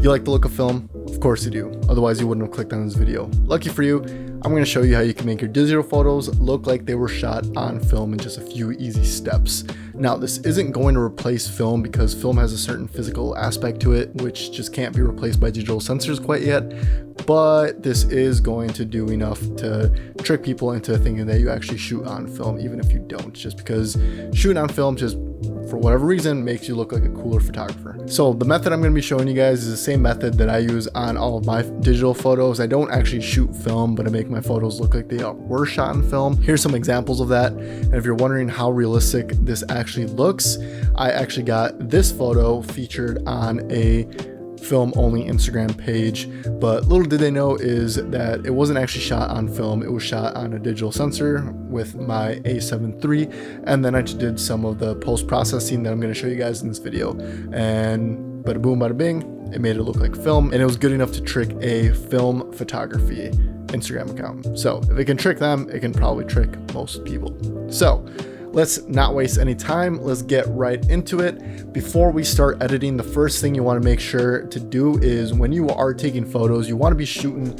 You like the look of film? Of course you do, otherwise you wouldn't have clicked on this video. Lucky for you, I'm going to show you how you can make your digital photos look like they were shot on film in just a few easy steps. Now, this isn't going to replace film because film has a certain physical aspect to it, which just can't be replaced by digital sensors quite yet, but this is going to do enough to trick people into thinking that you actually shoot on film, even if you don't, just because shooting on film just for whatever reason makes you look like a cooler photographer. So the method I'm going to be showing you guys is the same method that I use on all of my digital photos. I don't actually shoot film, but I make my photos look like they were shot in film. Here's some examples of that. And if you're wondering how realistic this actually looks, I actually got this photo featured on a film only Instagram page, but little did they know is that it wasn't actually shot on film. It was shot on a digital sensor with my A7 III, and then I just did some of the post-processing that I'm going to show you guys in this video, and bada boom bada bing, it made it look like film, and it was good enough to trick a film photography Instagram account. So if it can trick them, it can probably trick most people. So let's not waste any time. Let's get right into it. Before we start editing, the first thing you want to make sure to do is when you are taking photos, you want to be shooting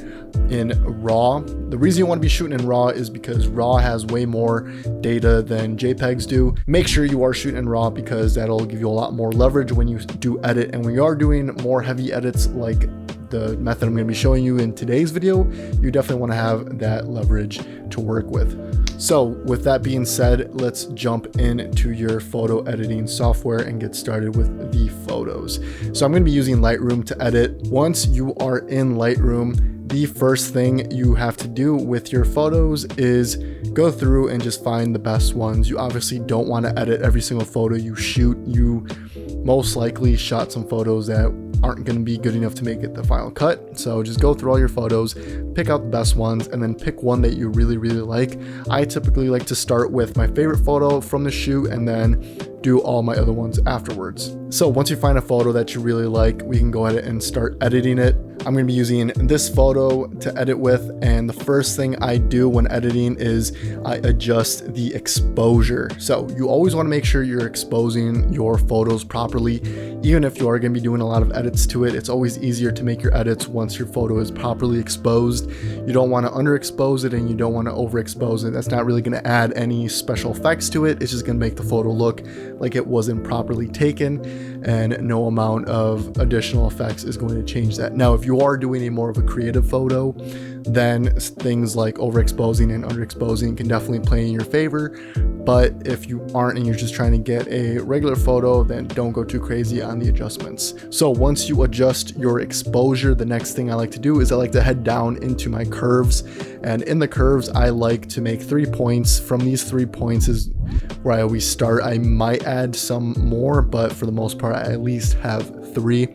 in RAW. The reason you want to be shooting in RAW is because RAW has way more data than JPEGs do. Make sure you are shooting in RAW because that'll give you a lot more leverage when you do edit. And when you are doing more heavy edits like the method I'm going to be showing you in today's video, you definitely want to have that leverage to work with. So with that being said, let's jump into your photo editing software and get started with the photos. So I'm going to be using Lightroom to edit. Once you are in Lightroom, the first thing you have to do with your photos is go through and just find the best ones. You obviously don't want to edit every single photo you shoot. You most likely shot some photos that aren't going to be good enough to make it the final cut. So just go through all your photos, pick out the best ones, and then pick one that you really like. I typically like to start with my favorite photo from the shoot and then do all my other ones afterwards. So once you find a photo that you really like, we can go ahead and start editing it. I'm going to be using this photo to edit with, and the first thing I do when editing is I adjust the exposure. So you always want to make sure you're exposing your photos properly. Even if you are going to be doing a lot of edits to it, it's always easier to make your edits once your photo is properly exposed. You don't want to underexpose it and you don't want to overexpose it. That's not really going to add any special effects to it. It's just going to make the photo look like it wasn't properly taken, and no amount of additional effects is going to change that. Now, if you are doing a more of a creative photo, then things like overexposing and underexposing can definitely play in your favor. But if you aren't and you're just trying to get a regular photo, then don't go too crazy on the adjustments. So once you adjust your exposure, the next thing I like to do is I like to head down into my curves. And in the curves, I like to make 3 points. From these 3 points is where I always start. I might add some more, but for the most part, I at least have 3.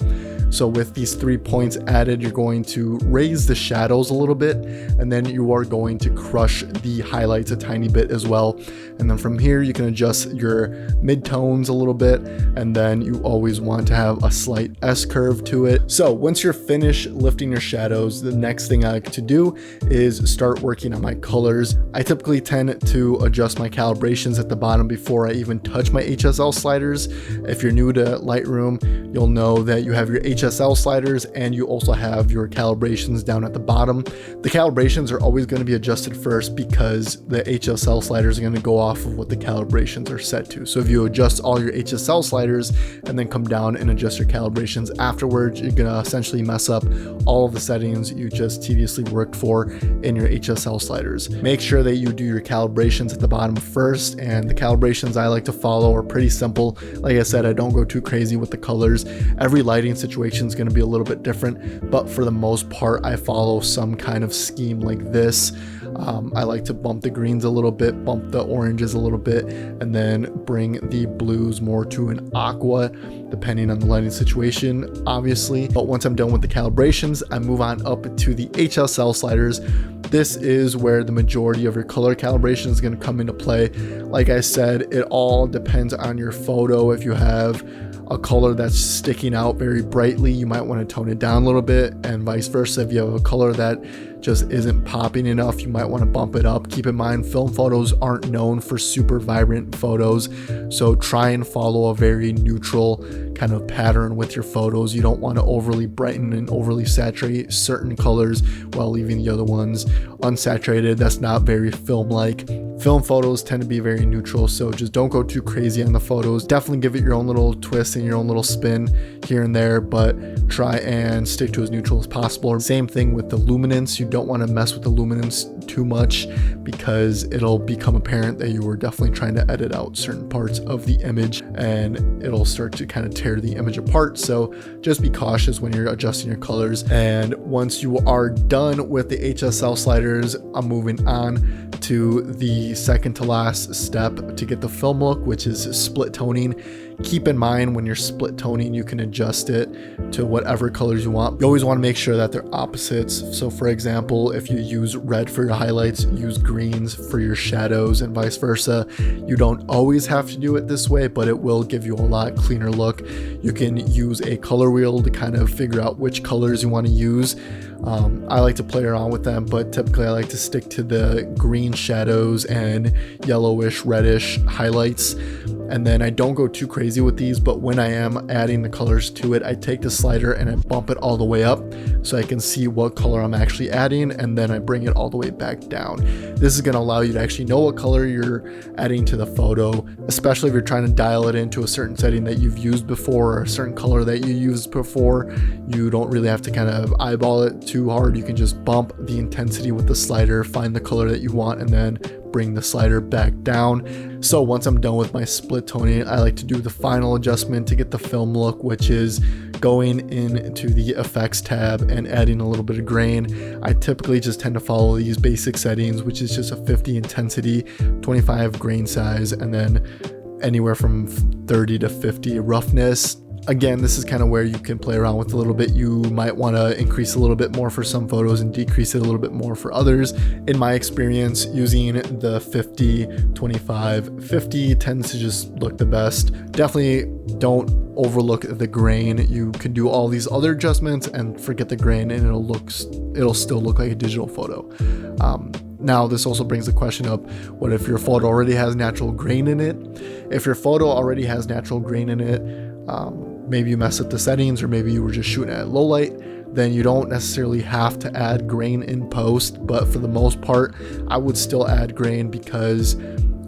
So with these 3 points added, you're going to raise the shadows a little bit, and then you are going to crush the highlights a tiny bit as well. And then from here, you can adjust your midtones a little bit, and then you always want to have a slight S curve to it. So once you're finished lifting your shadows, the next thing I like to do is start working on my colors. I typically tend to adjust my calibrations at the bottom before I even touch my HSL sliders. If you're new to Lightroom, you'll know that you have your HSL sliders and you also have your calibrations down at the bottom. The calibrations are always going to be adjusted first because the HSL sliders are going to go off of what the calibrations are set to. So if you adjust all your HSL sliders and then come down and adjust your calibrations afterwards, you're going to essentially mess up all of the settings you just tediously worked for in your HSL sliders. Make sure that you do your calibrations at the bottom first, and the calibrations I like to follow are pretty simple. Like I said, I don't go too crazy with the colors. Every lighting situation is going to be a little bit different, but for the most part, I follow some kind of scheme like this. I like to bump the greens a little bit, bump the oranges a little bit, and then bring the blues more to an aqua, depending on the lighting situation, obviously. But once I'm done with the calibrations, I move on up to the HSL sliders. This is where the majority of your color calibration is going to come into play. Like I said, it all depends on your photo. If you have a color that's sticking out very brightly, you might want to tone it down a little bit, and vice versa. If you have a color that just isn't popping enough, you might want to bump it up. Keep in mind, film photos aren't known for super vibrant photos, so try and follow a very neutral kind of pattern with your photos. You don't want to overly brighten and overly saturate certain colors while leaving the other ones unsaturated. That's not very film-like. Film photos tend to be very neutral, so just don't go too crazy on the photos. Definitely give it your own little twist and your own little spin here and there, but try and stick to as neutral as possible. Same thing with the luminance. You don't want to mess with the luminance too much because it'll become apparent that you were definitely trying to edit out certain parts of the image and it'll start to kind of tear the image apart. So just be cautious when you're adjusting your colors. And once you are done with the HSL sliders, I'm moving on to the second to last step to get the film look, which is split toning. Keep in mind, when you're split toning, you can adjust it to whatever colors you want. You always want to make sure that they're opposites. So for example, if you use red for your highlights, use greens for your shadows and vice versa. You don't always have to do it this way, but it will give you a lot cleaner look. You can use a color wheel to kind of figure out which colors you want to use. I like to play around with them, but typically I like to stick to the green shadows and yellowish, reddish highlights. And then I don't go too crazy with these, but when I am adding the colors to it, I take the slider and I bump it all the way up so I can see what color I'm actually adding, and then I bring it all the way back down. This is going to allow you to actually know what color you're adding to the photo, especially if you're trying to dial it into a certain setting that you've used before or a certain color that you used before. You don't really have to kind of eyeball it too hard. You can just bump the intensity with the slider, find the color that you want, and then bring the slider back down. So once I'm done with my split toning, I like to do the final adjustment to get the film look, which is going into the effects tab and adding a little bit of grain. I typically just tend to follow these basic settings, which is just a 50 intensity, 25 grain size, and then anywhere from 30 to 50 roughness. Again, this is kind of where you can play around with a little bit. You might want to increase a little bit more for some photos and decrease it a little bit more for others. In my experience, using the 50, 25, 50 tends to just look the best. Definitely don't overlook the grain. You can do all these other adjustments and forget the grain, and it'll still look like a digital photo. Now, this also brings the question up, what if your photo already has natural grain in it? If your photo already has natural grain in it, maybe you mess up the settings, or maybe you were just shooting at low light, then you don't necessarily have to add grain in post. But for the most part, I would still add grain, because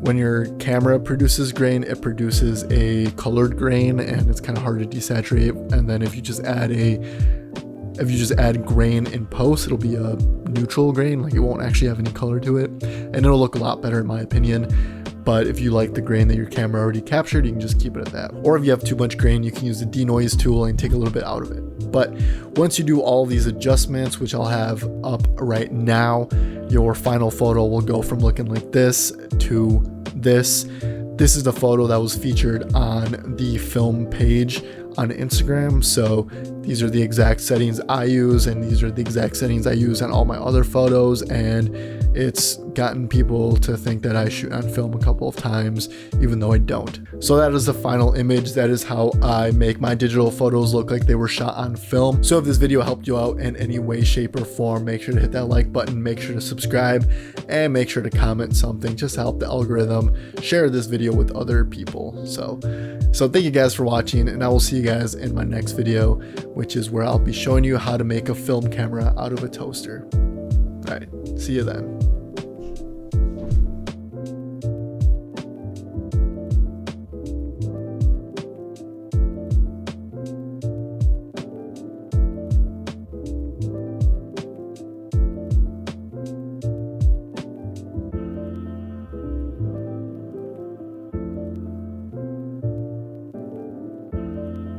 when your camera produces grain, it produces a colored grain and it's kind of hard to desaturate. And then if you just add grain in post, it'll be a neutral grain, like it won't actually have any color to it, and it'll look a lot better in my opinion. But if you like the grain that your camera already captured, you can just keep it at that. Or if you have too much grain, you can use the denoise tool and take a little bit out of it. But once you do all these adjustments, which I'll have up right now, your final photo will go from looking like this to this. This is the photo that was featured on the film page on Instagram. So these are the exact settings I use, and these are the exact settings I use on all my other photos, and it's gotten people to think that I shoot on film a couple of times, even though I don't. So that is the final image. That is how I make my digital photos look like they were shot on film. So if this video helped you out in any way, shape, or form, make sure to hit that like button, make sure to subscribe, and make sure to comment something just to help the algorithm share this video with other people. So thank you guys for watching, and I will see you guys in my next video, which is where I'll be showing you how to make a film camera out of a toaster. All right, see you then.